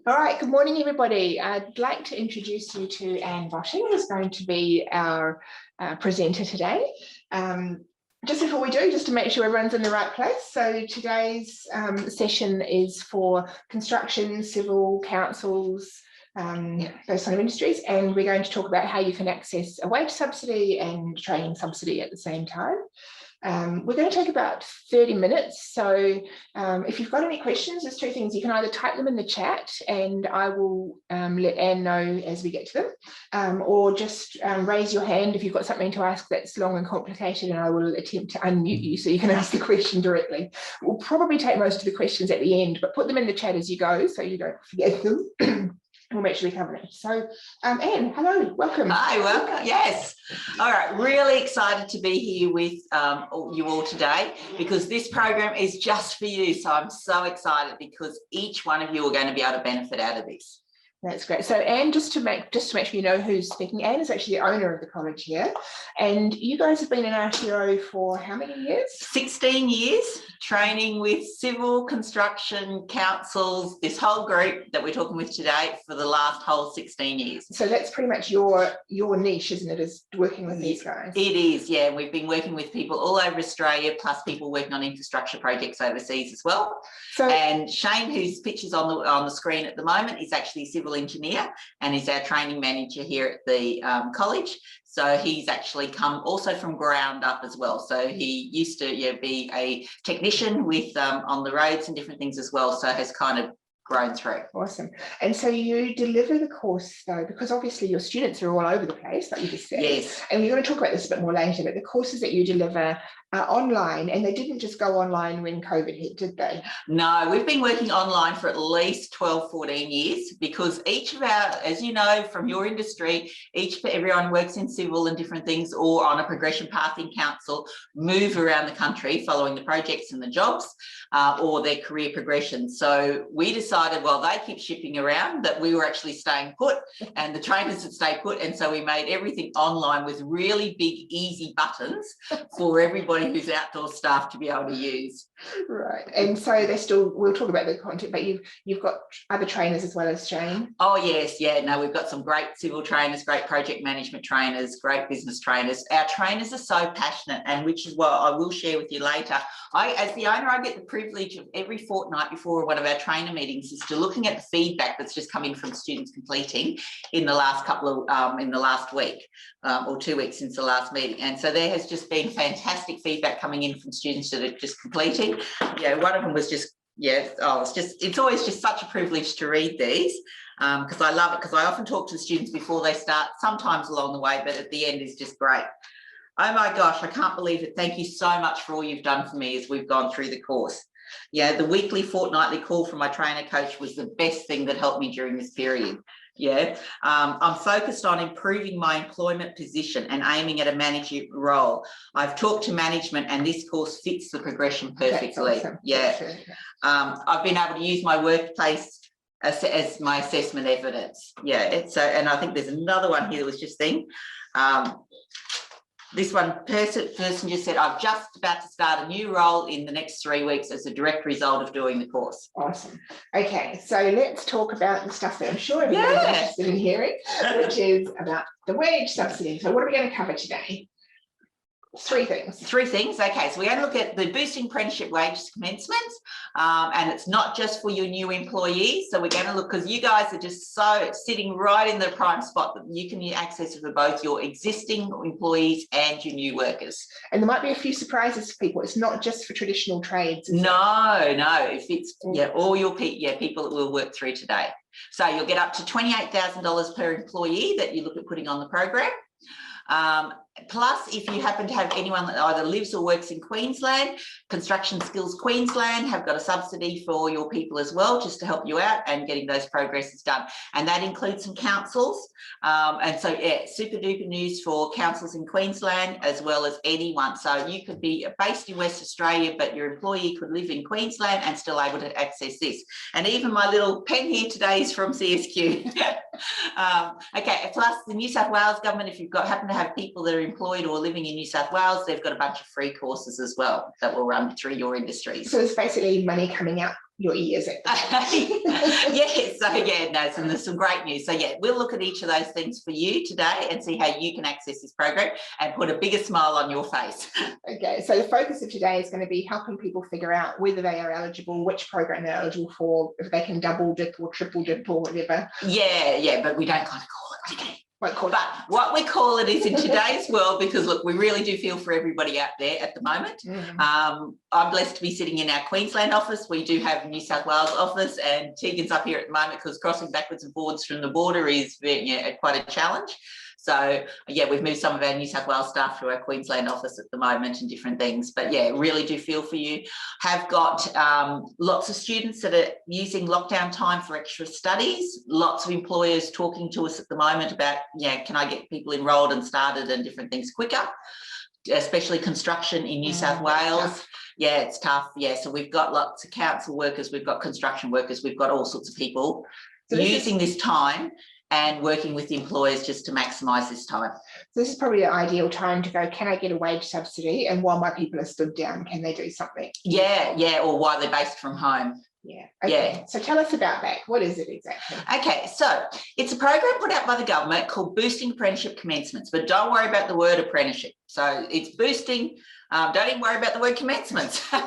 All right, good morning, everybody. I'd like to introduce you to Anne Botting, who's going to be our presenter today. Just before we do, just to make sure everyone's in the right place. So today's session is for construction, civil, councils, those kind of industries, and we're going to talk about how you can access a wage subsidy and training subsidy at the same time. We're going to take about 30 minutes. So if you've got any questions, there's two things. You can either type them in the chat and I will let Anne know as we get to them, or just raise your hand if you've got something to ask that's long and complicated, and I will attempt to unmute you so you can ask the question directly. We'll probably take most of the questions at the end, but put them in the chat as you go so you don't forget them. We'll make sure we cover it. So, Anne, hello, welcome. Hi, welcome. Yes. All right. Really excited to be here with you all today because this program is just for you. So I'm so excited because each one of you are going to be able to benefit out of this. That's great. So Anne, just to make sure you know who's speaking, Anne is actually the owner of the college here, and you guys have been in RTO for how many years? 16 years, training with civil, construction, councils, this whole group that we're talking with today for the last whole 16 years. So that's pretty much your niche, isn't it, is working with these guys? It is, yeah. We've been working with people all over Australia, plus people working on infrastructure projects overseas as well. So, and Shane, whose picture's on the screen at the moment, is actually a civil engineer and is our training manager here at the college. So he's actually come also from ground up as well. So he used to be a technician with on the roads and different things as well. So has kind of grown through. Awesome. And so you deliver the course though, because obviously your students are all over the place, like you just said. Yes. And we're going to talk about this a bit more later, but the courses that you deliver are online, and they didn't just go online when COVID hit, did they? No, we've been working online for at least 12, 14 years because each of our, as you know, from your industry, everyone works in civil and different things or on a progression path in council, move around the country following the projects and the jobs or their career progression. So we decided, well, they keep shipping around, that we were actually staying put and the trainers would stay put. And so we made everything online with really big, easy buttons for everybody who's outdoor staff to be able to use. Right. And so they're still, we'll talk about the content, but you've got other trainers as well as Shane? Oh yes, yeah, no, we've got some great civil trainers, great project management trainers, great business trainers. Our trainers are so passionate, and which is what I will share with you later. As the owner, I get the privilege of every fortnight before one of our trainer meetings is to looking at the feedback that's just come in from students completing in the last in the last week or 2 weeks since the last meeting. And so there has just been fantastic feedback coming in from students that are just completing. Yeah, one of them was just, it's always just such a privilege to read these because I love it, because I often talk to the students before they start, sometimes along the way, but at the end is just great. Oh my gosh, I can't believe it. Thank you so much for all you've done for me as we've gone through the course. Yeah, the weekly, fortnightly call from my trainer coach was the best thing that helped me during this period. Yeah, I'm focused on improving my employment position and aiming at a management role. I've talked to management and this course fits the progression perfectly. Awesome. Yeah, I've been able to use my workplace as my assessment evidence. Yeah, and I think there's another one here that was just then. This person just said, I'm just about to start a new role in the next 3 weeks as a direct result of doing the course. Awesome. Okay, so let's talk about the stuff that I'm sure everybody's interested in hearing, which is about the wage subsidy. So what are we going to cover today? Three things. Okay, so we're going to look at the boosting apprenticeship wage commencements, and it's not just for your new employees. So we're going to look, because you guys are just so sitting right in the prime spot that you can access it for both your existing employees and your new workers. And there might be a few surprises for people. It's not just for traditional trades. No, if it's all your people that we'll work through today. So you'll get up to $28,000 per employee that you look at putting on the program. Plus, if you happen to have anyone that either lives or works in Queensland, Construction Skills Queensland have got a subsidy for your people as well, just to help you out and getting those progresses done. And that includes some councils. And so, yeah, super duper news for councils in Queensland as well as anyone. So you could be based in West Australia, but your employee could live in Queensland and still able to access this. And even my little pen here today is from CSQ. Okay, plus the New South Wales government, if you've happen to have people that are employed or living in New South Wales, they've got a bunch of free courses as well that will run through your industry. So it's basically money coming out your ears at. Yeah, so yeah, no, so there's some great news. So yeah, we'll look at each of those things for you today and see how you can access this program and put a bigger smile on your face. Okay, so the focus of today is going to be helping people figure out whether they are eligible, which program they're eligible for, if they can double dip or triple dip or whatever. Yeah, but we don't kind of call it today. But what we call it is in today's world, because look, we really do feel for everybody out there at the moment. I'm blessed to be sitting in our Queensland office. We do have a New South Wales office, and Tegan's up here at the moment because crossing backwards and forwards from the border is quite a challenge. So yeah, we've moved some of our New South Wales staff to our Queensland office at the moment and different things. But yeah, really do feel for you. Have got lots of students that are using lockdown time for extra studies. Lots of employers talking to us at the moment about, can I get people enrolled and started and different things quicker, especially construction in New South Wales. Yeah, it's tough. Yeah, so we've got lots of council workers, we've got construction workers, we've got all sorts of people using this time and working with the employers just to maximise this time. So this is probably the ideal time to go, can I get a wage subsidy? And while my people are stood down, can they do something? Yeah, or while they're based from home. Yeah. Okay. Yeah. So tell us about that. What is it exactly? Okay, so it's a program put out by the government called Boosting Apprenticeship Commencements, but don't worry about the word apprenticeship. So it's boosting. Don't even worry about the word commencements. So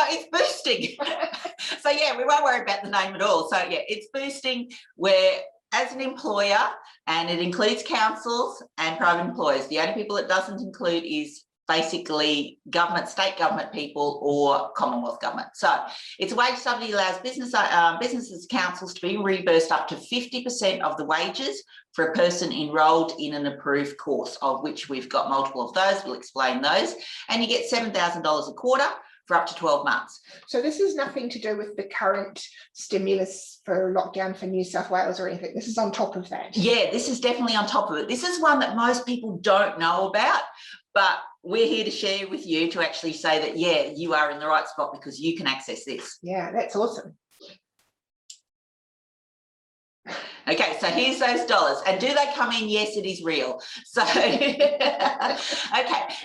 it's boosting. So yeah, we won't worry about the name at all. So yeah, it's boosting where, as an employer, and it includes councils and private employers. The only people it doesn't include is basically government, state government people or Commonwealth government. So it's a wage subsidy allows businesses, councils to be reimbursed up to 50% of the wages for a person enrolled in an approved course, of which we've got multiple of those. We'll explain those. And you get $7,000 a quarter for up to 12 months. So this is nothing to do with the current stimulus for lockdown for New South Wales or anything. This is on top of that. Yeah, this is definitely on top of it. This is one that most people don't know about, but we're here to share with you to actually say that, yeah, you are in the right spot because you can access this. Yeah, that's awesome. Okay, so here's those dollars. And do they come in? Yes, it is real. So, okay,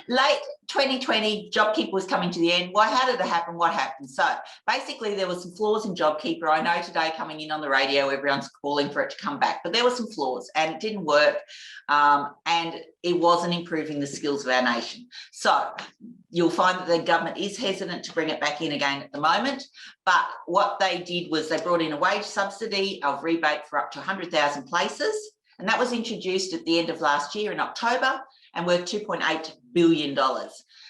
late 2020, JobKeeper was coming to the end. Why? How did it happen? What happened? So basically there were some flaws in JobKeeper. I know today coming in on the radio, everyone's calling for it to come back, but there were some flaws and it didn't work. And it wasn't improving the skills of our nation. So you'll find that the government is hesitant to bring it back in again at the moment. But what they did was they brought in a wage subsidy of rebate for up to 100,000 places. And that was introduced at the end of last year in October and worth $2.8 billion.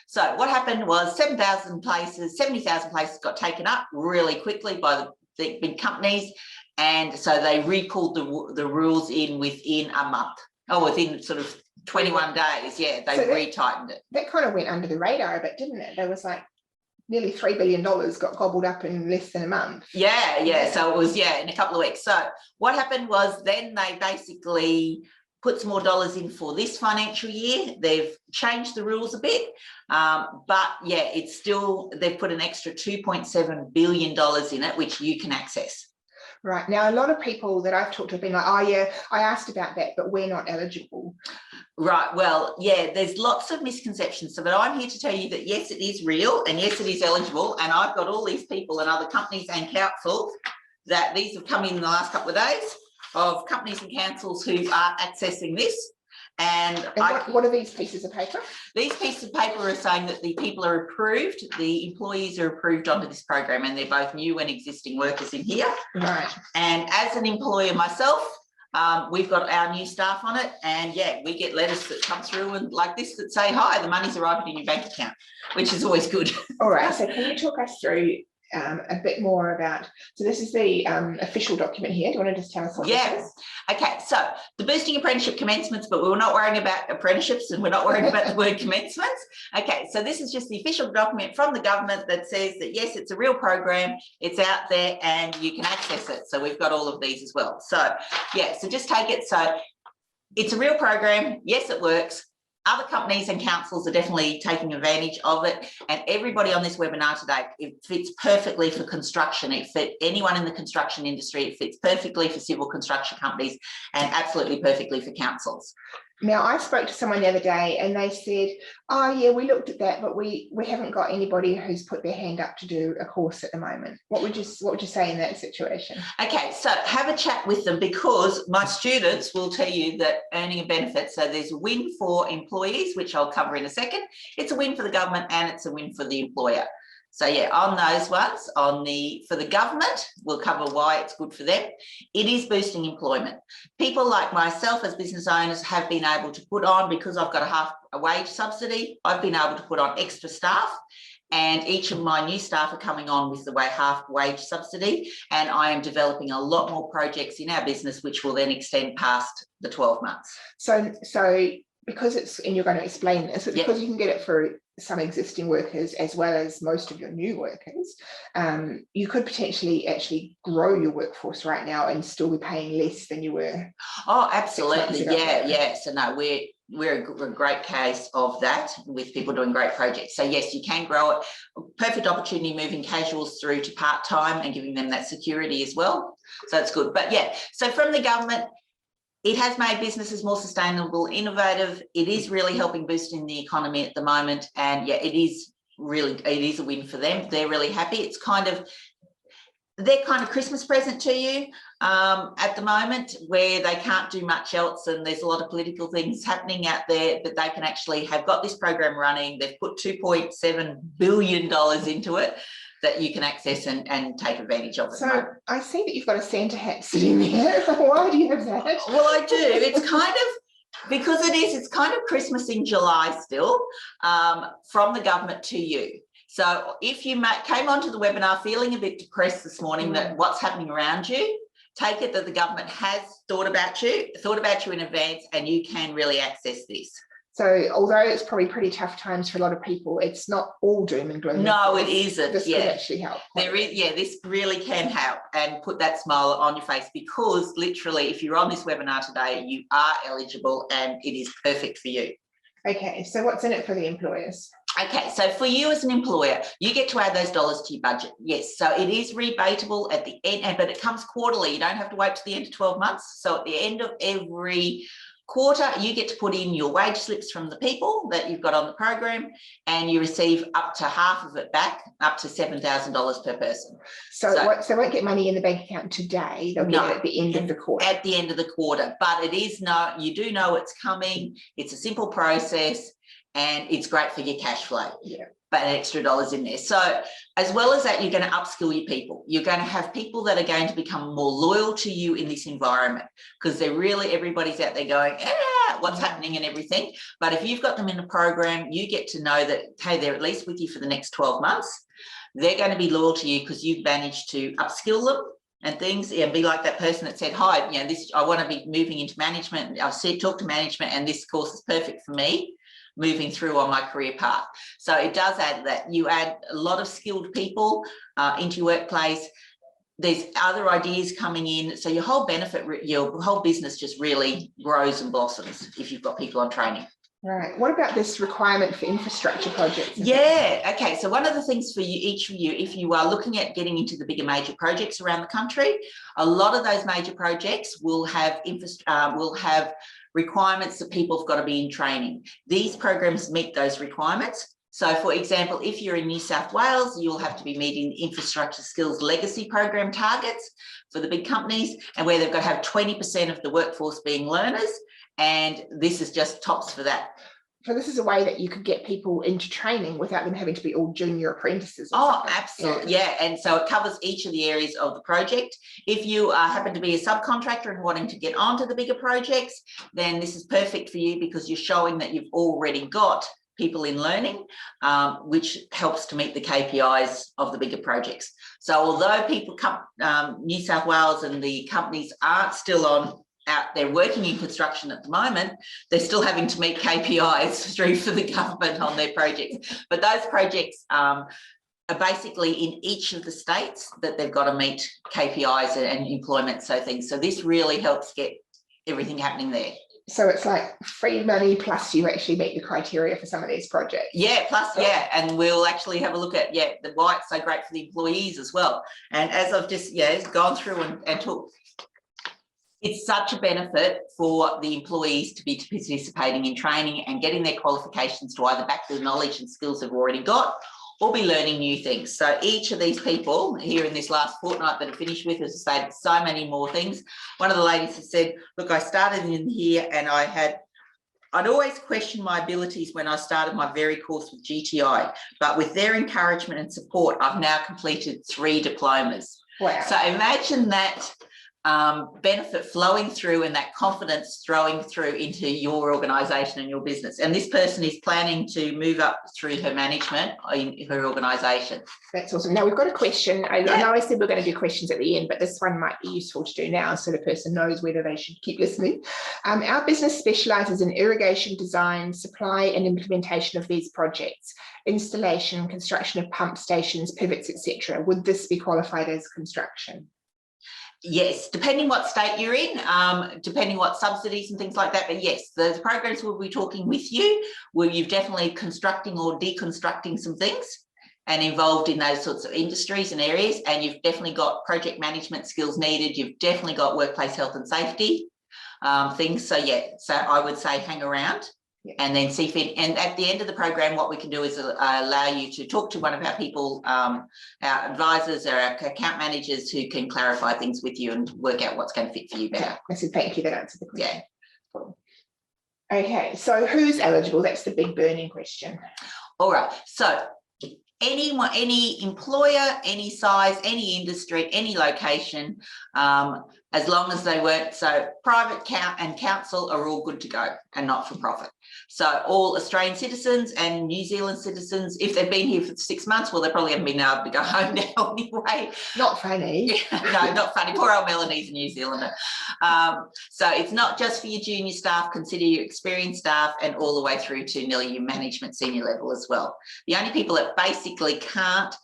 So what happened was 70,000 places got taken up really quickly by the big companies. And so they recalled the rules within a month, or within sort of 21 days. Yeah, they retightened it. That kind of went under the radar a bit, didn't it? There was like nearly $3 billion got gobbled up in less than a month. Yeah. So it was, in a couple of weeks. So what happened was then they basically put some more dollars in for this financial year. They've changed the rules a bit, but yeah, it's still, they've put an extra $2.7 billion in it, which you can access. Right. Now, a lot of people that I've talked to have been like, oh yeah, I asked about that, but we're not eligible. Right. Well, yeah, there's lots of misconceptions. So, but I'm here to tell you that yes, it is real and yes, it is eligible. And I've got all these people and other companies and councils that these have come in the last couple of days of companies and councils who are accessing this. And what are these pieces of paper? These pieces of paper are saying that the people are approved, the employees are approved onto this program, and they're both new and existing workers in here. Right. And as an employer myself, we've got our new staff on it, and yeah, we get letters that come through and like this that say, hi, the money's arriving in your bank account, which is always good. All right, so can you talk us through a bit more about, so this is the official document here. Do you want to just tell us what this is? Okay, so the boosting apprenticeship commencements, but we're not worrying about apprenticeships and we're not worrying about the word commencements. Okay, so this is just the official document from the government that says that yes, it's a real program, it's out there and you can access it. So we've got all of these as well. So yeah, so just take it. So it's a real program. Yes, it works. Other companies and councils are definitely taking advantage of it, and everybody on this webinar today, it fits perfectly for construction. It fits anyone in the construction industry. It fits perfectly for civil construction companies and absolutely perfectly for councils. Now, I spoke to someone the other day and they said, oh yeah, we looked at that, but we haven't got anybody who's put their hand up to do a course at the moment. What would you say in that situation? Okay, so have a chat with them, because my students will tell you that earning a benefit, so there's a win for employees, which I'll cover in a second. It's a win for the government and it's a win for the employer. So yeah, on those ones, for the government, we'll cover why it's good for them. It is boosting employment. People like myself as business owners have been able to put on, because I've got a wage subsidy, I've been able to put on extra staff, and each of my new staff are coming on with the half wage subsidy, and I am developing a lot more projects in our business, which will then extend past the 12 months. So because it's, and you're going to explain this, but because you can get it for some existing workers as well as most of your new workers, you could potentially actually grow your workforce right now and still be paying less than you were. Oh, absolutely. Yeah. So no, we're a great case of that, with people doing great projects. So yes, you can grow it. Perfect opportunity moving casuals through to part-time and giving them that security as well. So it's good. But yeah, so from the government, it has made businesses more sustainable, innovative. It is really helping boosting the economy at the moment. And yeah, it is a win for them. They're really happy. It's their kind of Christmas present to you at the moment, where they can't do much else, and there's a lot of political things happening out there, but they can actually have got this program running. They've put $2.7 billion into it that you can access and take advantage of. So I see that you've got a Santa hat sitting there. Why do you have that? Well, I do. It's kind of, because it's kind of Christmas in July still, from the government to you. So if you came onto the webinar feeling a bit depressed this morning that what's happening around you, take it that the government has thought about you in advance, and you can really access this. So although it's probably pretty tough times for a lot of people, it's not all doom and gloom. No, it isn't. This could actually help. This really can help and put that smile on your face, because literally, if you're on this webinar today, you are eligible and it is perfect for you. Okay, so what's in it for the employers? Okay, so for you as an employer, you get to add those dollars to your budget. Yes, so it is rebatable at the end, but it comes quarterly. You don't have to wait to the end of 12 months. So at the end of every quarter, you get to put in your wage slips from the people that you've got on the program, and you receive up to half of it back, up to $7,000 per person. So they won't get money in the bank account today. They'll get it at the end of the quarter. At the end of the quarter, but you do know it's coming. It's a simple process, and it's great for your cash flow. Yeah. But extra dollars in there. So as well as that, you're going to upskill your people. You're going to have people that are going to become more loyal to you in this environment, because everybody's out there going, what's happening and everything. But if you've got them in a program, you get to know that, hey, they're at least with you for the next 12 months. They're going to be loyal to you because you've managed to upskill them and things, and be like that person that said, hi, I want to be moving into management. I've talked to management, and this course is perfect for me moving through on my career path. So it does add that. You add a lot of skilled people into your workplace. There's other ideas coming in. So your whole business just really grows and blossoms if you've got people on training. Right. What about this requirement for infrastructure projects? Yeah. Okay. So one of the things for each of you, if you are looking at getting into the bigger major projects around the country, a lot of those major projects will have requirements that people have got to be in training. These programs meet those requirements. So for example, if you're in New South Wales, you'll have to be meeting the infrastructure skills legacy program targets for the big companies, and where they've got to have 20% of the workforce being learners. And this is just tops for that. So this is a way that you could get people into training without them having to be all junior apprentices. Absolutely. Yeah. And so it covers each of the areas of the project. If you happen to be a subcontractor and wanting to get onto the bigger projects, then this is perfect for you, because you're showing that you've already got people in learning, which helps to meet the KPIs of the bigger projects. So although people come, New South Wales and the companies aren't still out there working in construction at the moment, they're still having to meet KPIs through for the government on their projects. But those projects are basically in each of the states that they've got to meet KPIs and employment, so this really helps get everything happening there. So it's like free money plus you actually meet the criteria for some of these projects. Yeah, and we'll actually have a look at why it's so great for the employees as well. And as I've just gone through and talked It's such a benefit for the employees to be participating in training and getting their qualifications to either back the knowledge and skills they've already got or be learning new things. So each of these people here in this last fortnight that I finished with has said so many more things. One of the ladies has said, look, I started in here and I'd always questioned my abilities when I started my very course with GTI, but with their encouragement and support, I've now completed 3 diplomas. Wow. So imagine that benefit flowing through and that confidence throwing through into your organisation and your business. And this person is planning to move up through her management in her organisation. That's awesome. Now we've got a question. I know I said we're going to do questions at the end, but this one might be useful to do now so the person knows whether they should keep listening. Our business specialises in irrigation design, supply and implementation of these projects, installation, construction of pump stations, pivots, etc. Would this be qualified as construction? Yes, depending what state you're in, depending what subsidies and things like that. But yes, the programs we'll be talking with you where you're definitely constructing or deconstructing some things and involved in those sorts of industries and areas. And you've definitely got project management skills needed. You've definitely got workplace health and safety things. So yeah, so I would say hang around. And then see if and at the end of the program, what we can do is allow you to talk to one of our people, our advisors or our account managers who can clarify things with you and work out what's going to fit for you better. I said thank you, that answered the question. Yeah. Cool. Okay, so who's eligible? That's the big burning question. All right, so anyone, any employer, any size, any industry, any location, as long as they work, so private and council are all good to go and not for profit. So all Australian citizens and New Zealand citizens, if they've been here for 6 months, well, they probably haven't been able to go home now anyway. Not funny. No, not funny. Poor old Melanie's a New Zealander. So it's not just for your junior staff, consider your experienced staff and all the way through to nearly your management senior level as well. The only people that basically can't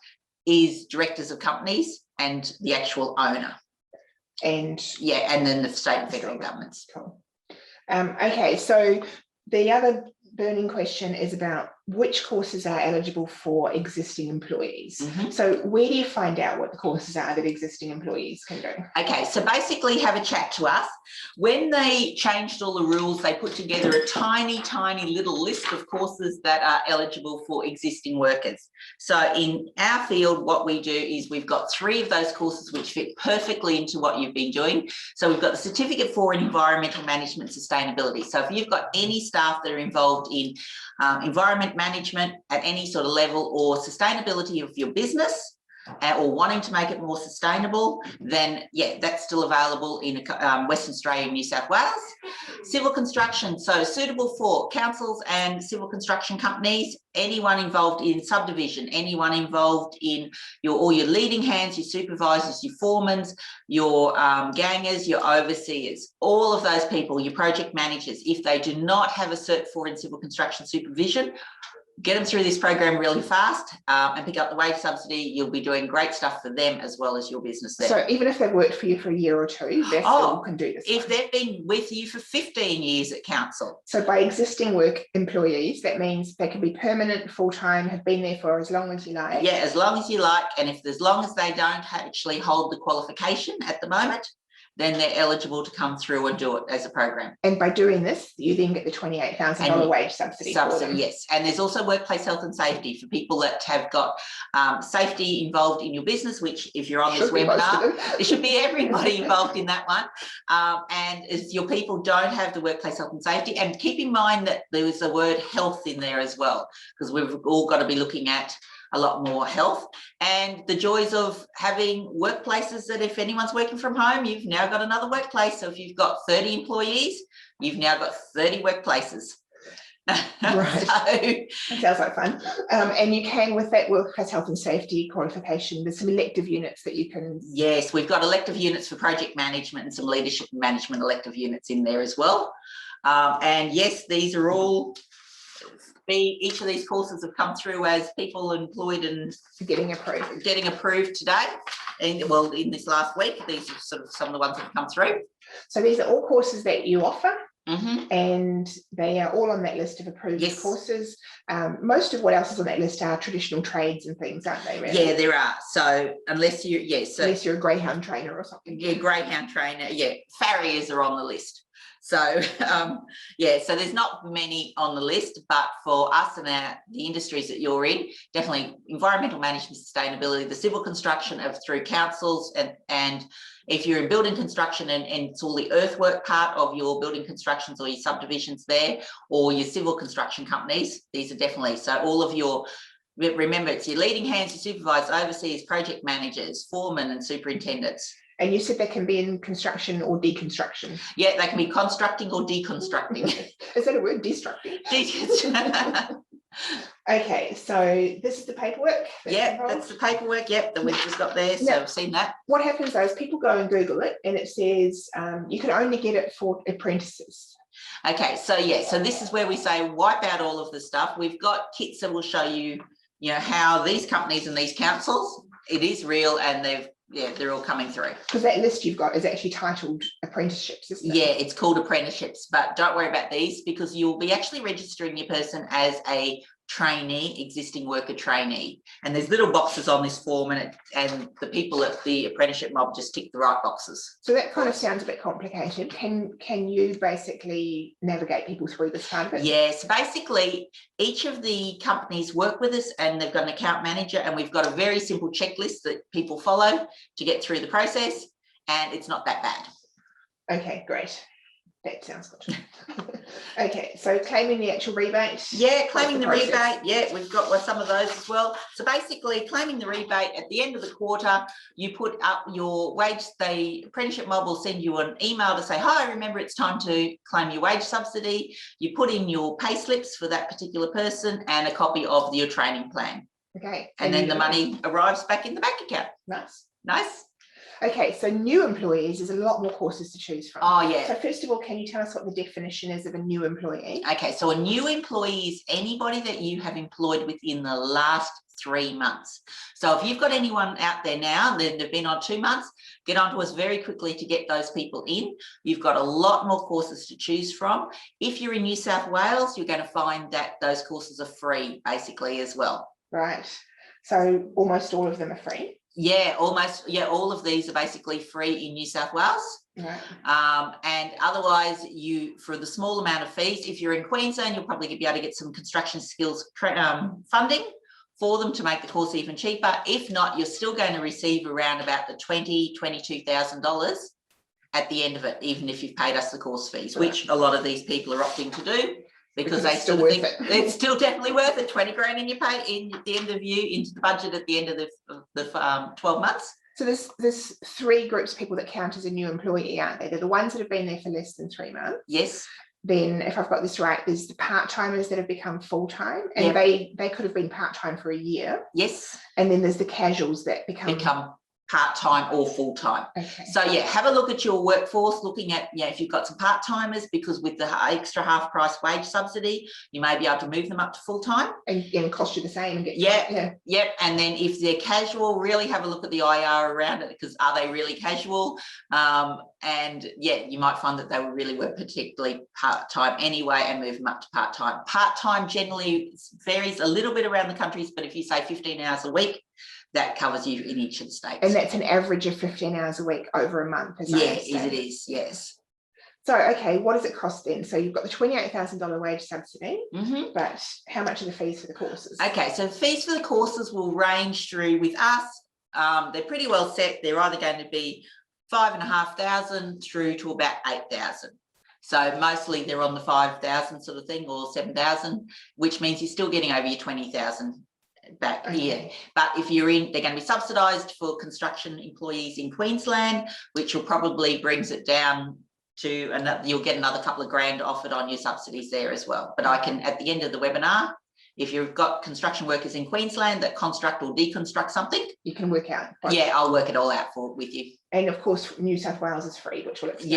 is directors of companies and the actual owner. And yeah, and then the state and federal governments. Cool. Okay, so the other burning question is about which courses are eligible for existing employees. So where do you find out what the courses are that existing employees can do? Okay, so basically have a chat to us. When they changed all the rules, they put together a tiny little list of courses that are eligible for existing workers. So in our field, what we do is we've got 3 of those courses which fit perfectly into what you've been doing. So we've got the Certificate for Environmental Management Sustainability. So if you've got any staff that are involved in environment management at any sort of level or sustainability of your business or wanting to make it more sustainable, then yeah, that's still available in Western Australia and New South Wales. Civil construction, so suitable for councils and civil construction companies, anyone involved in subdivision, anyone involved in all your leading hands, your supervisors, your foremans, your gangers, your overseers, all of those people, your project managers, if they do not have a Cert 4 in civil construction supervision, get them through this program really fast and pick up the wage subsidy. You'll be doing great stuff for them as well as your business there. So even if they've worked for you for a year or 2, they still can do this. If they've been with you for 15 years at council. So by existing work employees, that means they can be permanent, full-time, have been there for as long as you like. Yeah, as long as you like. And if as long as they don't actually hold the qualification at the moment, then they're eligible to come through and do it as a program. And by doing this, you then get the $28,000 wage subsidy. Yes. And there's also workplace health and safety for people that have got safety involved in your business, which if you're on this webinar, it should be everybody involved in that one. And if your people don't have the workplace health and safety, and keep in mind that there is the word health in there as well, because we've all got to be looking at a lot more health and the joys of having workplaces that if anyone's working from home, you've now got another workplace. So if you've got 30 employees, you've now got 30 workplaces. Right. So, that sounds like fun. And you can, with that workplace health and safety qualification, there's some elective units that you can. Yes, we've got elective units for project management and some leadership and management elective units in there as well. And yes, these are all. Each of these courses have come through as people employed and getting approved today. And well, in this last week, these are sort of some of the ones that have come through. So these are all courses that you offer? and they are all on that list of approved courses. Most of what else is on that list are traditional trades and things, aren't they? Really? Yeah, there are. So unless you, unless you're a greyhound trainer or something. Yeah, greyhound trainer. Yeah, farriers are on the list. So so there's not many on the list, but for us and the industries that you're in, definitely environmental management, sustainability, the civil construction through councils, and if you're in building construction and it's all the earthwork part of your building constructions or your subdivisions there, or your civil construction companies, these are definitely, so all of your, remember, it's your leading hands, your supervisors, overseers, project managers, foremen and superintendents. And you said they can be in construction or deconstruction. Yeah, they can be constructing or deconstructing. Is that a word? Destructing? Okay, so this is the paperwork. That's the paperwork, that we've just got there. So I've seen that. What happens though is people go and Google it and it says you can only get it for apprentices. Okay, so so this is where we say wipe out all of the stuff. We've got kits that will show you, how these companies and these councils, it is real, and they're all coming through. Because that list you've got is actually titled apprenticeships, isn't it? Yeah, it's called apprenticeships, but don't worry about these because you'll be actually registering your person as a trainee, existing worker trainee. And there's little boxes on this form, and the people at the apprenticeship mob just tick the right boxes. So that kind of sounds a bit complicated. Can you basically navigate people through this part of it? Yeah, so basically each of the companies work with us and they've got an account manager, and we've got a very simple checklist that people follow to get through the process, and it's not that bad. Okay, great. That sounds good. Okay, so claiming the actual rebate. Yeah, claiming the rebate. Yeah, we've got some of those as well. So basically claiming the rebate at the end of the quarter, you put up your wage. The apprenticeship mob will send you an email to say, hi, remember it's time to claim your wage subsidy. You put in your pay slips for that particular person and a copy of your training plan. Okay. And then the money arrives back in the bank account. Nice. Nice. Okay, so new employees, there's a lot more courses to choose from. Oh, yeah. So first of all, can you tell us what the definition is of a new employee? Okay, so a new employee is anybody that you have employed within the last 3 months. So if you've got anyone out there now, they've been on 2 months, get onto us very quickly to get those people in. You've got a lot more courses to choose from. If you're in New South Wales, you're going to find that those courses are free basically as well. Right. So almost all of them are free? Yeah, almost. Yeah, all of these are basically free in New South Wales. Right. And otherwise, for the small amount of fees, if you're in Queensland, you'll probably be able to get some construction skills funding for them to make the course even cheaper. If not, you're still going to receive around about the $22,000 at the end of it, even if you've paid us the course fees, which a lot of these people are opting to do. Because they still think it's still definitely worth it. 20 grand in your pay at the end of into the budget at the end of the 12 months. So there's 3 groups of people that count as a new employee, aren't they? They're the ones that have been there for less than 3 months. Yes. Then, if I've got this right, there's the part-timers that have become full-time, and they could have been part-time for a year. Yes. And then there's the casuals that become part-time or full-time. Okay. So have a look at your workforce, looking at if you've got some part-timers, because with the extra half price wage subsidy, you may be able to move them up to full-time and cost you the same. And and then if they're casual, really have a look at the IR around it, because are they really casual? And you might find that they really were particularly part-time anyway, and move them up to part-time. Part-time generally varies a little bit around the countries, but if you say 15 hours a week, that covers you in each of the states. And that's an average of 15 hours a week over a month. It is, yes. So, okay, what does it cost then? So you've got the $28,000 wage subsidy, but how much are the fees for the courses? Okay, so fees for the courses will range through with us. They're pretty well set. They're either going to be $5,500 through to about $8,000. So mostly they're on the $5,000 sort of thing, or $7,000, which means you're still getting over your $20,000 back here. But if you're they're going to be subsidised for construction employees in Queensland, which will probably brings it down to you'll get another couple of grand offered on your subsidies there as well. But I can, at the end of the webinar, if you've got construction workers in Queensland that construct or deconstruct something, you can work out. I'll work it all out with you. And of course, New South Wales is free, which will explain.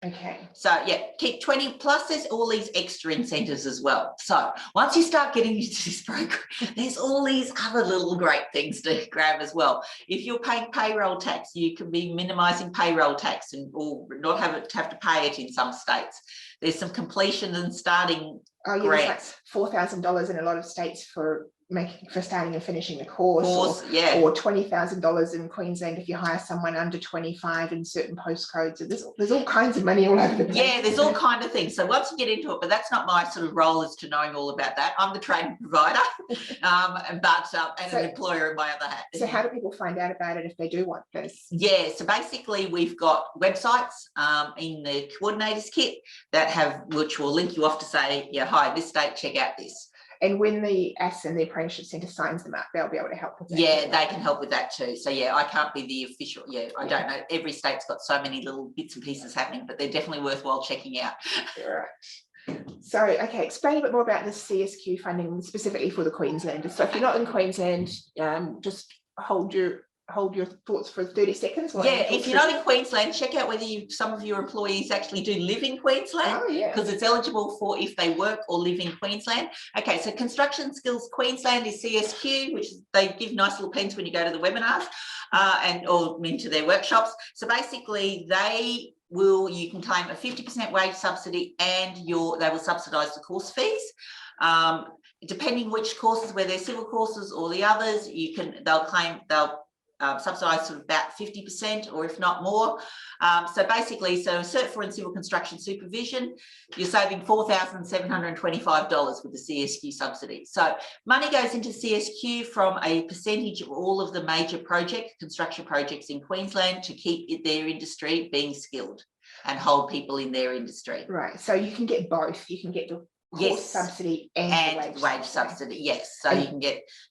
Okay. So yeah, keep 20 plus there's all these extra incentives as well. So once you start getting into this program, there's all these other little great things to grab as well. If you're paying payroll tax, you can be minimizing payroll tax or not have to pay it in some states. There's some completion and starting grants. Like $4,000 in a lot of states for starting and finishing the course, or $20,000 in Queensland if you hire someone under 25 in certain postcodes. So there's all kinds of money all over the place. Yeah, there's all kind of things. So once you get into it, but that's not my sort of role as to knowing all about that. I'm the training provider, and an employer in my other hat. So how do people find out about it if they do want this? Yeah, so basically we've got websites in the coordinators kit which will link you off to say, yeah, hi, this state, check out this. And when the AS and the Apprenticeship Centre signs them up, they'll be able to help with that. Yeah, they can help with that too. So yeah, I can't be the official. Yeah, I don't know. Every state's got so many little bits and pieces happening, but they're definitely worthwhile checking out. Right. So, okay, explain a bit more about the CSQ funding specifically for the Queenslanders. So if you're not in Queensland, just hold your thoughts for 30 seconds. Yeah, if you're not in Queensland, check out whether some of your employees actually do live in Queensland, because it's eligible for if they work or live in Queensland. Okay, so Construction Skills Queensland is CSQ, which they give nice little pens when you go to the webinars or into their workshops. So basically you can claim a 50% wage subsidy and they will subsidise the course fees. Depending which courses, whether they're civil courses or the others, they'll subsidised sort of about 50% or if not more. So basically, Cert 4 in Civil Construction Supervision, you're saving $4,725 with the CSQ subsidy. So money goes into CSQ from a percentage of all of the major construction projects in Queensland to keep their industry being skilled and hold people in their industry. Right, so you can get both. You can get the course subsidy and wage subsidy. Yes, so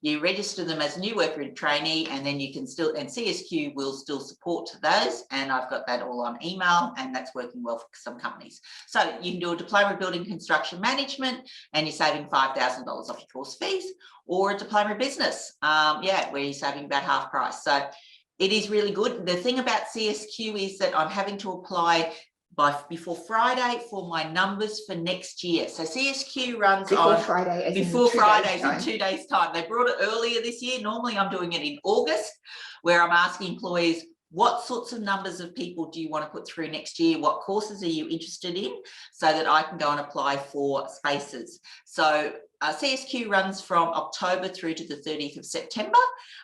you register them as a new worker in trainee, and then you can and CSQ will still support those, and I've got that all on email, and that's working well for some companies. So you can do a diploma of building construction management and you're saving $5,000 off your course fees, or a diploma of business where you're saving about half price. So it is really good. The thing about CSQ is that I'm having to apply before Friday for my numbers for next year. So CSQ runs before Friday in 2 days time. They brought it earlier this year. Normally I'm doing it in August, where I'm asking employees, what sorts of numbers of people do you want to put through next year? What courses are you interested in, so that I can go and apply for spaces? So CSQ runs from October through to the 30th of September.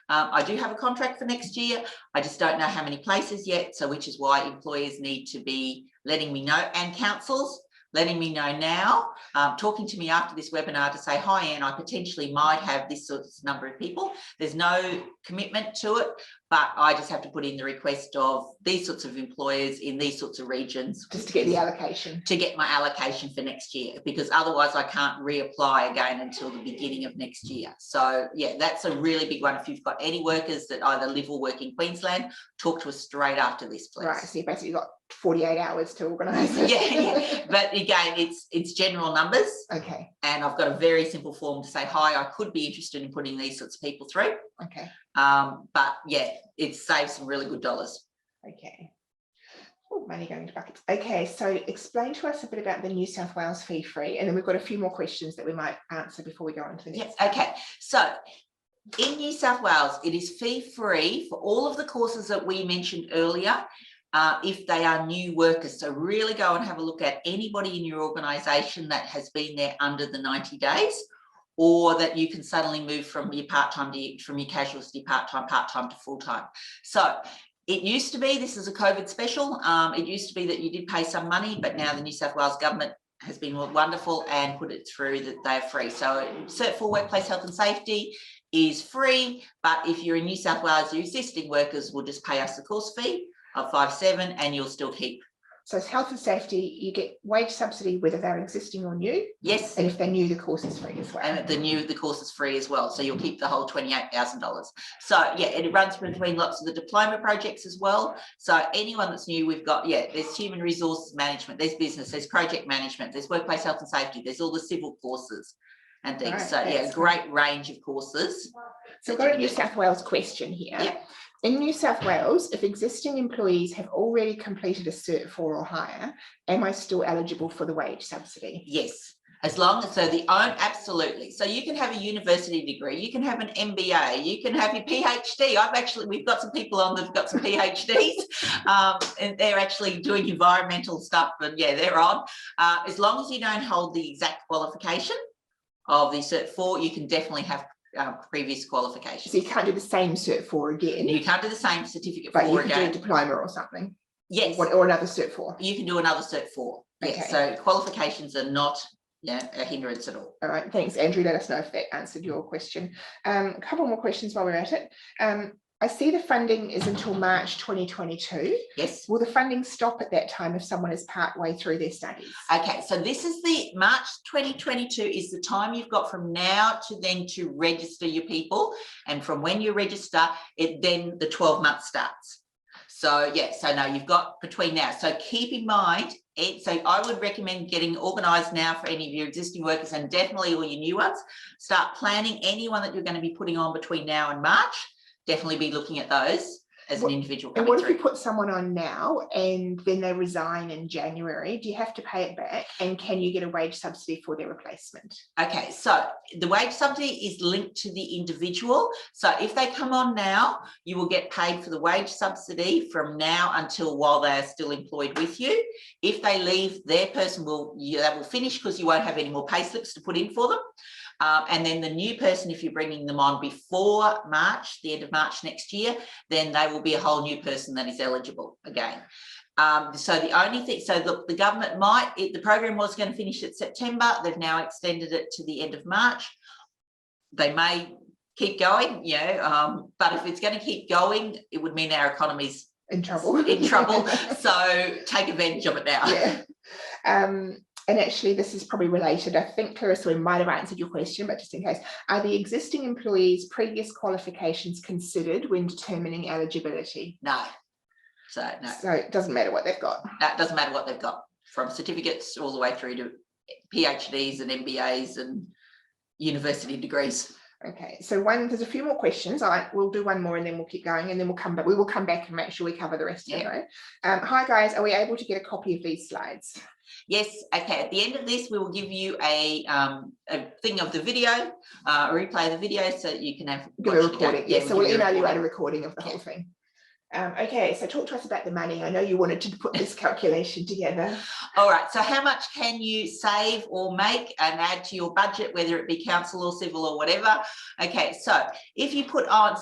I do have a contract for next year. I just don't know how many places yet, so which is why employers need to be letting me know, and councils letting me know now, talking to me after this webinar to say, hi, Anne, I potentially might have this sort of number of people. There's no commitment to it, but I just have to put in the request of these sorts of employers in these sorts of regions. Just to get the allocation. To get my allocation for next year, because otherwise I can't reapply again until the beginning of next year. So yeah, that's a really big one. If you've got any workers that either live or work in Queensland, talk to us straight after this, please. Right, so you basically got 48 hours to organise it. Yeah, but again, it's general numbers. Okay. And I've got a very simple form to say, hi, I could be interested in putting these sorts of people through. Okay. But yeah, it saves some really good dollars. Okay. Oh, money going to buckets. Okay, so explain to us a bit about the New South Wales fee free, and then we've got a few more questions that we might answer before we go on to the next. Yeah, okay. So in New South Wales, it is fee free for all of the courses that we mentioned earlier. If they are new workers. So really go and have a look at anybody in your organisation that has been there under the 90 days, or that you can suddenly move from your part-time from your casuals to part-time to full-time. So it used to be, this is a COVID special, it used to be that you did pay some money, but now the New South Wales government has been wonderful and put it through that they're free. So Cert 4 Workplace Health and Safety is free, but if you're in New South Wales, your existing workers will just pay us the course fee of $5,700, and you'll still keep. So it's health and safety, you get wage subsidy whether they're existing or new. Yes. And if they're new, the course is free as well. And the course is free as well. So you'll keep the whole $28,000. So yeah, it runs between lots of the diploma projects as well. So anyone that's new, we've got, there's human resources management, there's business, there's project management, there's workplace health and safety, there's all the civil courses. and things. Right, So yeah, that's great range of courses. So I've got a New South Wales question here. Yep. In New South Wales, if existing employees have already completed a Cert 4 or higher, am I still eligible for the wage subsidy? Yes, as long as, absolutely. So you can have a university degree, you can have an MBA, you can have your PhD. We've got some people on that've got some PhDs, and they're actually doing environmental stuff, and yeah, they're on. As long as you don't hold the exact qualification of the Cert 4, you can definitely have previous qualifications. So you can't do the same Cert 4 again? You can't do the same certificate but 4 you can again. do a diploma or something? Yes. Or another Cert 4? You can do another Cert 4. Okay. Yes. So qualifications are not a hindrance at all. All right, thanks, Andrew. Let us know if that answered your question. A couple more questions while we're at it. I see the funding is until March 2022. Yes. Will the funding stop at that time if someone is part way through their studies? Okay, so this is the March 2022 is the time you've got from now to then to register your people, and from when you register it, then the 12 months starts. So yeah, so no, you've got between now. So keep in mind, so I would recommend getting organised now for any of your existing workers, and definitely all your new ones. Start planning anyone that you're going to be putting on between now and March. Definitely be looking at those as an individual. And what if you put someone on now and then they resign in January? Do you have to pay it back? And can you get a wage subsidy for their replacement? Okay, so the wage subsidy is linked to the individual. So if they come on now, you will get paid for the wage subsidy from now until while they are still employed with you. If they leave, their person they will finish, because you won't have any more pay slips to put in for them. And then the new person, if you're bringing them on before March, the end of March next year, then they will be a whole new person that is eligible again. So the only thing, so look, the government the program was going to finish at September. They've now extended it to the end of March. They may keep going, but if it's going to keep going, it would mean our economy's in trouble. So take advantage of it now. Yeah. And actually, this is probably related. I think, Clarissa, we might have answered your question, but just in case, are the existing employees' previous qualifications considered when determining eligibility? No. So it doesn't matter what they've got. That doesn't matter what they've got, from certificates all the way through to PhDs and MBAs and university degrees. Okay, so there's a few more questions. We'll do one more and then we'll keep going, and then we'll come back. We will come back and make sure we cover the rest of it. Hi guys, are we able to get a copy of these slides? Yes. Okay. At the end of this, we will give you a thing of the video, a replay of the video, so you can have a recording. Yeah, so we'll email you out a recording of the whole thing. Okay, so talk to us about the money. I know you wanted to put this calculation together. All right, so how much can you save or make and add to your budget, whether it be council or civil or whatever? Okay, so if you put on,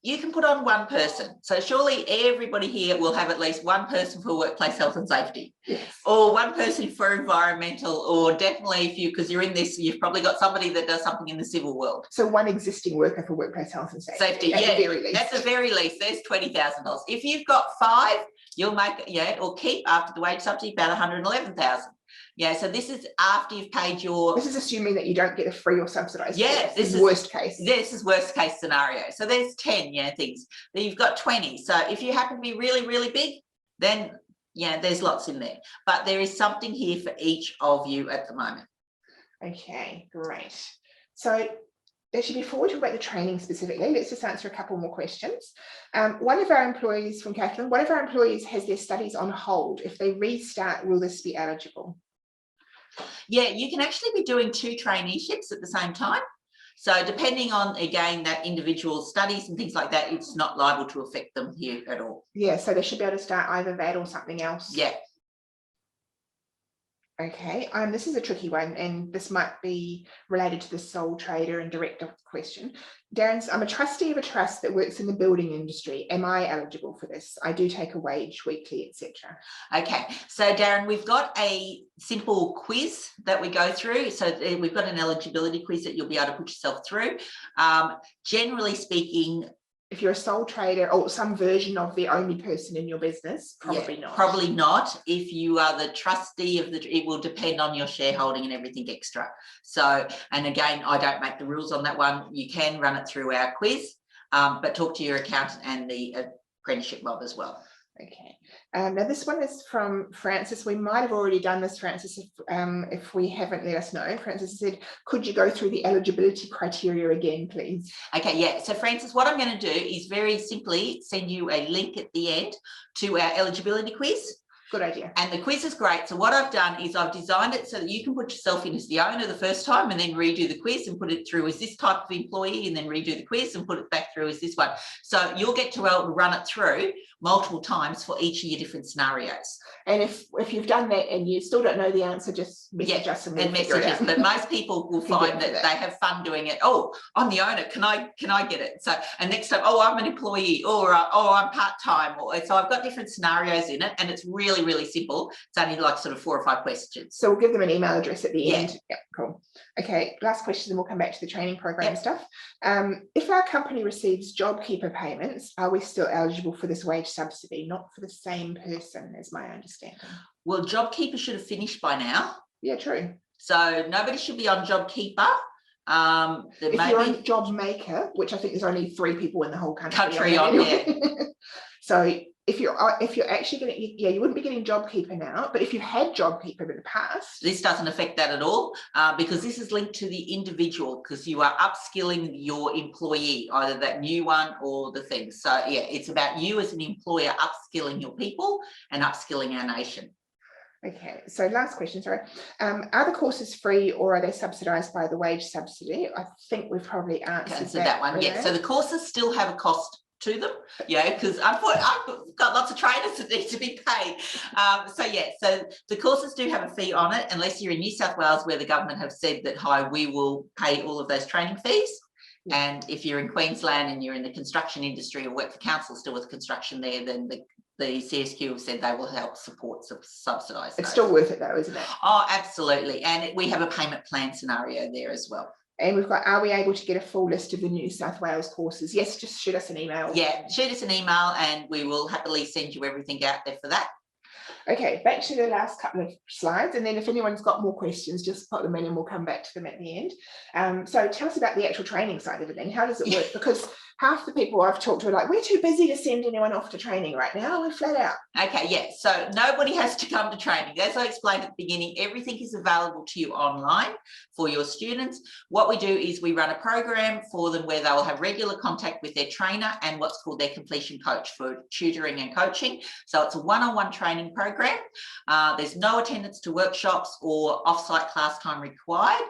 you can put on one person. So surely everybody here will have at least one person for workplace health and safety. Yes. Or one person for environmental, or definitely because you're in this, you've probably got somebody that does something in the civil world. So one existing worker for workplace health and safety. At the very least. At the very least, there's $20,000. If you've got 5, you'll make, or keep after the wage subsidy about 111,000. Yeah, so this is after you've paid your... This is assuming that you don't get a free or subsidised. Yeah, this is worst case. This is worst case scenario. So there's 10, things. Then you've got 20. So if you happen to be really, really big, then, there's lots in there. But there is something here for each of you at the moment. Okay, great. So actually, before we talk about the training specifically, let's just answer a couple more questions. One of our employees from Catherine, one of our employees has their studies on hold. If they restart, will this be eligible? Yeah, you can actually be doing 2 traineeships at the same time. So depending on, again, that individual studies and things like that, it's not liable to affect them here at all. Yeah, so they should be able to start either that or something else. Yeah. Okay, this is a tricky one, and this might be related to the sole trader and director question. Darren, I'm a trustee of a trust that works in the building industry. Am I eligible for this? I do take a wage weekly, etc. Okay, so Darren, we've got a simple quiz that we go through. So we've got an eligibility quiz that you'll be able to put yourself through. Generally speaking, if you're a sole trader or some version of the only person in your business, probably not. Probably not. If you are the trustee it will depend on your shareholding and everything extra. So, and again, I don't make the rules on that one. You can run it through our quiz, but talk to your accountant and the apprenticeship mob as well. Okay. Now this one is from Francis. We might have already done this, Francis. If we haven't, let us know. Francis said, "Could you go through the eligibility criteria again, please?" Okay, yeah. So Francis, what I'm going to do is very simply send you a link at the end to our eligibility quiz. Good idea. And the quiz is great. So what I've done is I've designed it so that you can put yourself in as the owner the first time and then redo the quiz and put it through as this type of employee and then redo the quiz and put it back through as this one. So you'll get to run it through multiple times for each of your different scenarios. And if you've done that and you still don't know the answer, just message us and message us. But most people will find that they have fun doing it. Oh, I'm the owner. Can I get it? So, and next time, oh, I'm an employee, or oh, I'm part-time. Or so I've got different scenarios in it, and it's really, really simple. It's only like sort of 4 or 5 questions. So we'll give them an email address at the end. Yeah, cool. Okay, last question, and we'll come back to the training program stuff. If our company receives JobKeeper payments, are we still eligible for this wage subsidy? Not for the same person, is my understanding. Well, JobKeeper should have finished by now. Yeah, true. So nobody should be on JobKeeper. If you're on Job Maker, which I think there's only 3 people in the whole country on there. So if you're actually getting, you wouldn't be getting JobKeeper now, but if you had JobKeeper in the past, this doesn't affect that at all, because this is linked to the individual, because you are upskilling your employee, either that new one or the thing. So yeah, it's about you as an employer upskilling your people and upskilling our nation. Okay, so last question, sorry. Are the courses free or are they subsidised by the wage subsidy? I think we've probably answered that one. Yeah, so the courses still have a cost to them, because I've got lots of trainers that need to be paid. So the courses do have a fee on it, unless you're in New South Wales, where the government have said that, hi, we will pay all of those training fees. And if you're in Queensland and you're in the construction industry or work for council still with construction there, then the CSQ have said they will help support subsidise. It's still worth it though, isn't it? Oh, absolutely. And we have a payment plan scenario there as well. And we've got, are we able to get a full list of the New South Wales courses? Yes, just shoot us an email. Yeah, shoot us an email and we will happily send you everything out there for that. Okay, back to the last couple of slides, and then if anyone's got more questions, just put them in and we'll come back to them at the end. So tell us about the actual training side of it then. How does it work? Because half the people I've talked to are like, we're too busy to send anyone off to training right now. We're flat out. Okay, yeah. So nobody has to come to training. As I explained at the beginning, everything is available to you online for your students. What we do is we run a program for them where they will have regular contact with their trainer and what's called their completion coach for tutoring and coaching. So it's a one-on-one training program. There's no attendance to workshops or off-site class time required.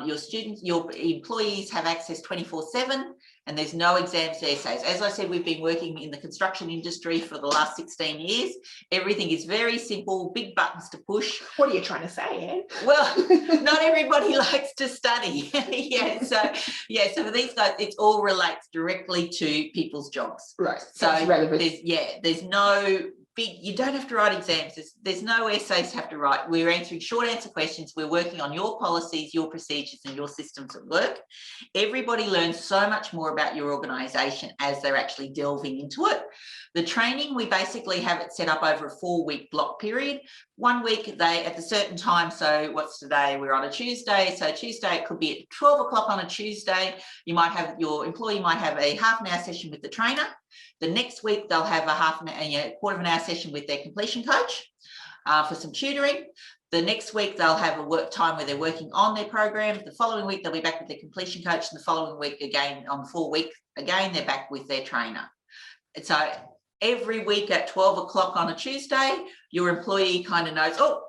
Your employees have access 24/7, and there's no exams or essays. As I said, we've been working in the construction industry for the last 16 years. Everything is very simple, big buttons to push. What are you trying to say, Anne? Well, not everybody likes to study. So for these guys, it all relates directly to people's jobs. Right. So there's no you don't have to write exams. There's no essays to have to write. We're answering short answer questions. We're working on your policies, your procedures, and your systems at work. Everybody learns so much more about your organisation as they're actually delving into it. The training, we basically have it set up over a 4-week block period. 1 week they at a certain time. So what's today? We're on a Tuesday. So Tuesday, it could be at 12 o'clock on a Tuesday. You might have, your employee might have a half-an-hour session with the trainer. The next week they'll have a quarter of an hour session with their completion coach for some tutoring. The next week they'll have a work time where they're working on their program. The following week they'll be back with their completion coach, and the following week again on 4 week again they're back with their trainer. And so every week at 12 o'clock on a Tuesday, your employee kind of knows, oh,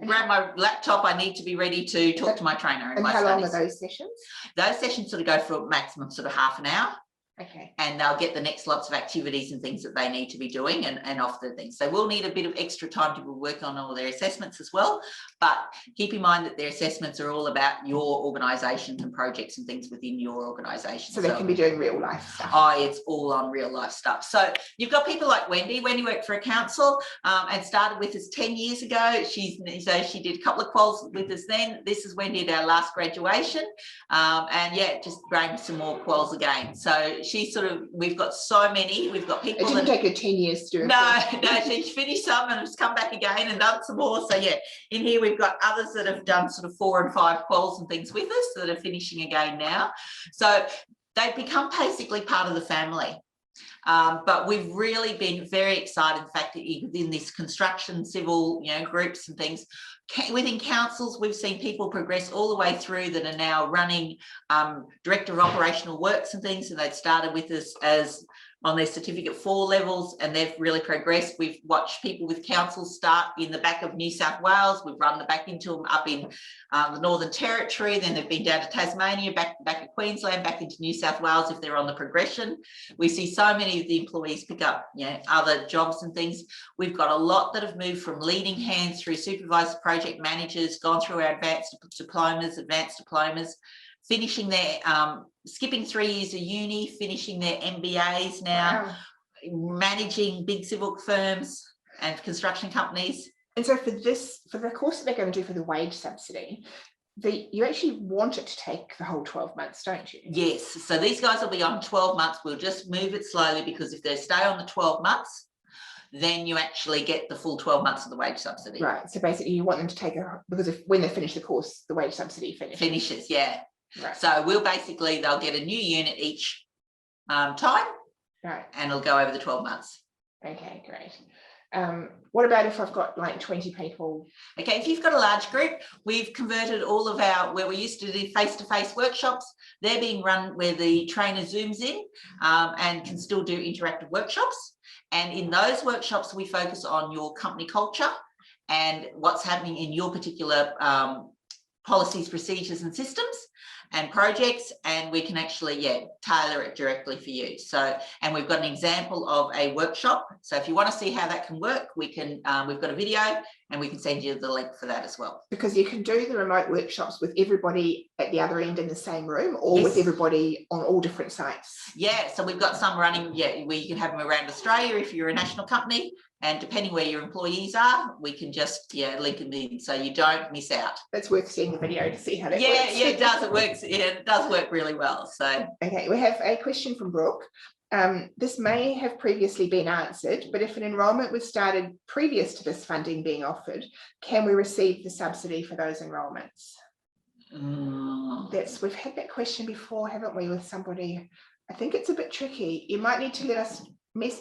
grab my laptop, I need to be ready to talk to my trainer. And how long are those sessions? Those sessions sort of go for a maximum sort of half an hour. Okay. And they'll get the next lots of activities and things that they need to be doing and off the things. So we'll need a bit of extra time to work on all their assessments as well. But keep in mind that their assessments are all about your organisations and projects and things within your organisation. So they can be doing real life stuff. Oh, it's all on real life stuff. So you've got people like Wendy. Wendy worked for a council and started with us 10 years ago. She did a couple of quals with us then. This is Wendy at our last graduation. Just grabbing some more quals again. So we've got so many. We've got people. It didn't take her 10 years to do it. No, she finished some and has come back again and done some more. So yeah, in here we've got others that have done sort of 4 and 5 quals and things with us that are finishing again now. So they've become basically part of the family. But we've really been very excited. In fact, within this construction, civil, groups and things, within councils, we've seen people progress all the way through that are now running director of operational works and things. And they'd started with us as on their certificate 4 levels, and they've really progressed. We've watched people with councils start in the back of New South Wales. We've run the back into them up in the Northern Territory. Then they've been down to Tasmania, back to Queensland, back into New South Wales if they're on the progression. We see so many of the employees pick up other jobs and things. We've got a lot that have moved from leading hands through supervisors, project managers, gone through our advanced diplomas, finishing their skipping 3 years of uni, finishing their MBAs now, managing big civil firms and construction companies. And so for the course that they're going to do for the wage subsidy, you actually want it to take the whole 12 months, don't you? Yes. So these guys will be on 12 months. We'll just move it slowly, because if they stay on the 12 months, then you actually get the full 12 months of the wage subsidy. Right. So basically you want them to take because when they finish the course, the wage subsidy finishes. Yeah. Right. So they'll get a new unit each time. Right. And it'll go over the 12 months. Okay, great. What about if I've got like 20 people? Okay, if you've got a large group, we've converted all of our, where we used to do face-to-face workshops, they're being run where the trainer zooms in and can still do interactive workshops. And in those workshops, we focus on your company culture and what's happening in your particular policies, procedures and systems and projects, and we can actually tailor it directly for you. So, and we've got an example of a workshop, so if you want to see how that can work, we can we've got a video and we can send you the link for that as well. Because you can do the remote workshops with everybody at the other end in the same room, or with everybody on all different sites. So we've got some running where you can have them around Australia if you're a national company, and depending where your employees are, we can just link them in so you don't miss out. It's worth seeing the video to see how that works. It does. It works. It does work really well. So okay, we have a question from Brooke. This may have previously been answered, but if an enrolment was started previous to this funding being offered, can we receive the subsidy for those enrolments? We've had that question before, haven't we, with somebody? I think it's a bit tricky. You might need to let us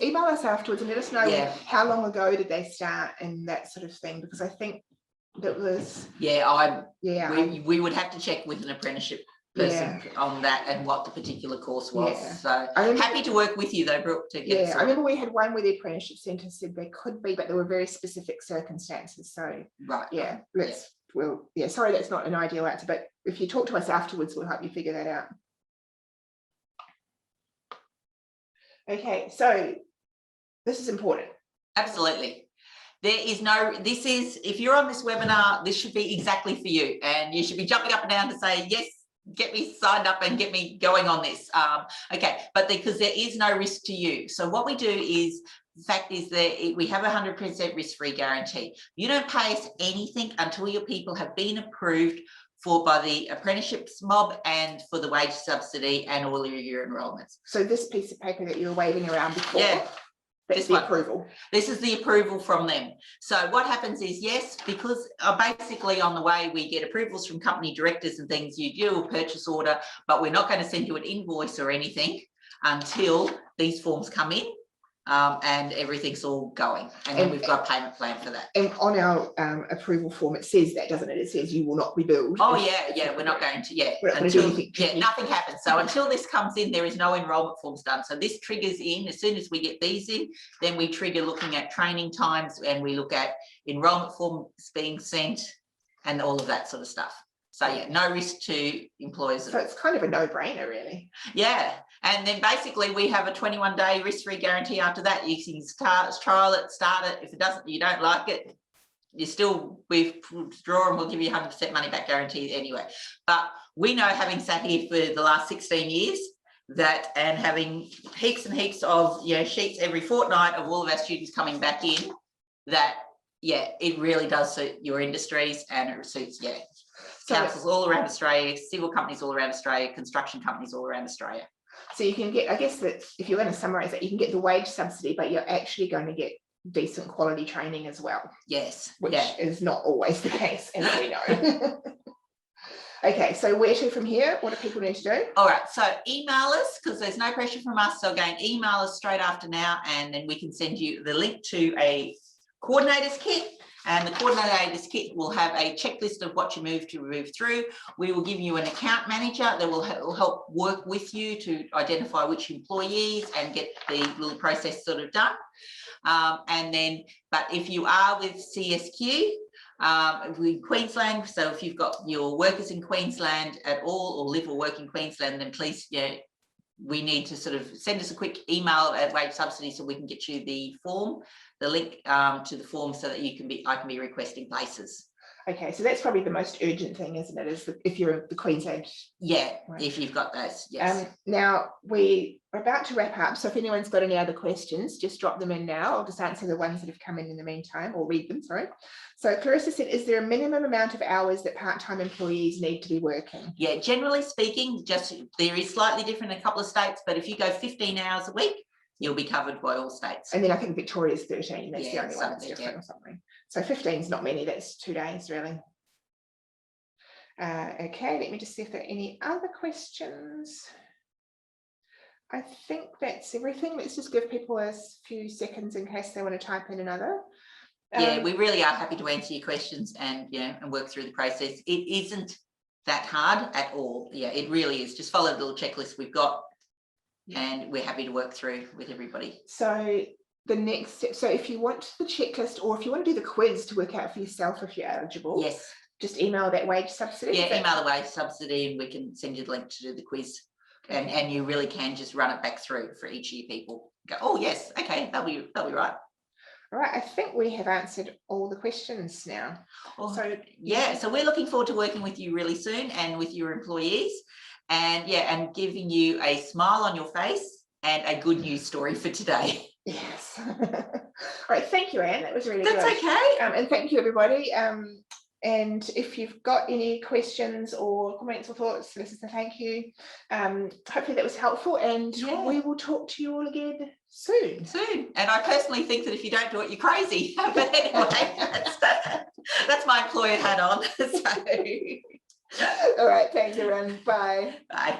email us afterwards and let us know how long ago did they start and that sort of thing, because I think that was we would have to check with an apprenticeship person on that and what the particular course was. So I'm happy to work with you though, Brooke, to get I remember we had one where the apprenticeship centre said there could be, but there were very specific circumstances. So sorry that's not an ideal answer, but if you talk to us afterwards, we'll help you figure that out. Okay, so this is important. Absolutely. If you're on this webinar, this should be exactly for you, and you should be jumping up and down to say, yes, get me signed up and get me going on this. But because there is no risk to you. So what we do is, the fact is that we have 100% risk-free guarantee. You don't pay us anything until your people have been approved by the apprenticeships mob and for the wage subsidy and all your enrolments. So this piece of paper that you were waving around before, that's the approval. This is the approval from them. So what happens is, because basically on the way we get approvals from company directors and things, you do a purchase order, but we're not going to send you an invoice or anything until these forms come in. And everything's all going, and then we've got a payment plan for that. And on our approval form, it says that, doesn't it? It says you will not be billed. Oh we're not going to. We're not going to do anything. Nothing happens. So until this comes in, there is no enrolment forms done. So this triggers in as soon as we get these in. Then we trigger looking at training times, and we look at enrolment forms being sent, and all of that sort of stuff. So no risk to employers. So it's kind of a no-brainer, really. And then basically we have a 21-day risk-free guarantee after that. You can trial it, start it. If you don't like it, we withdraw and we'll give you 100% money back guarantee anyway. But we know, having sat here for the last 16 years, and having heaps and heaps of sheets every fortnight of all of our students coming back in, that it really does suit your industries, and it suits councils all around Australia, civil companies all around Australia, construction companies all around Australia. So you can get, I guess that if you're going to summarise that, you can get the wage subsidy, but you're actually going to get decent quality training as well. Yes. Which is not always the case, as we know. Okay, so where to from here? What do people need to do? All right, so email us because there's no pressure from us. So again, email us straight after now, and then we can send you the link to a coordinator's kit. And the coordinator's kit will have a checklist of what you move through. We will give you an account manager that will help work with you to identify which employees and get the little process sort of done. And then, but if you are with CSQ, with Queensland, so if you've got your workers in Queensland at all, or live or work in Queensland, then please, we need to sort of send us a quick email at Wage Subsidy so we can get you the form, the link to the form, so that I can be requesting places. Okay, so that's probably the most urgent thing, isn't it? Is if you're the Queensland. Yeah, right. If you've got those, yes. Now we are about to wrap up, so if anyone's got any other questions, just drop them in now. I'll just answer the ones that have come in the meantime, or read them, sorry. So Clarissa said, is there a minimum amount of hours that part-time employees need to be working? Yeah, generally speaking, there is slightly different in a couple of states, but if you go 15 hours a week, you'll be covered by all states. And then I think Victoria's 13, that's the only one that's different, yeah. or something. So 15 is not many, that's 2 days really. Okay, let me just see if there are any other questions. I think that's everything. Let's just give people a few seconds in case they want to type in another. Yeah, we really are happy to answer your questions and and work through the process. It isn't that hard at all. Yeah, it really is. Just follow the little checklist we've got, and we're happy to work through with everybody. So the next step, so if you want the checklist, or if you want to do the quiz to work out for yourself if you're eligible, yes, just email that Wage Subsidy. Yeah, email the Wage Subsidy and we can send you the link to do the quiz. And you really can just run it back through for each of your people. Go, oh yes, okay, that'll be right. All right, I think we have answered all the questions now. So yeah, so we're looking forward to working with you really soon and with your employees, and and giving you a smile on your face and a good news story for today. Yes. All right, thank you, Anne. That was really good. That's okay. And thank you, everybody. And if you've got any questions or comments or thoughts, this is a thank you. Hopefully that was helpful, and we will talk to you all again soon. And I personally think that if you don't do it, you're crazy. But anyway, that's my employer hat on. So. All right, thanks everyone. Bye. Bye.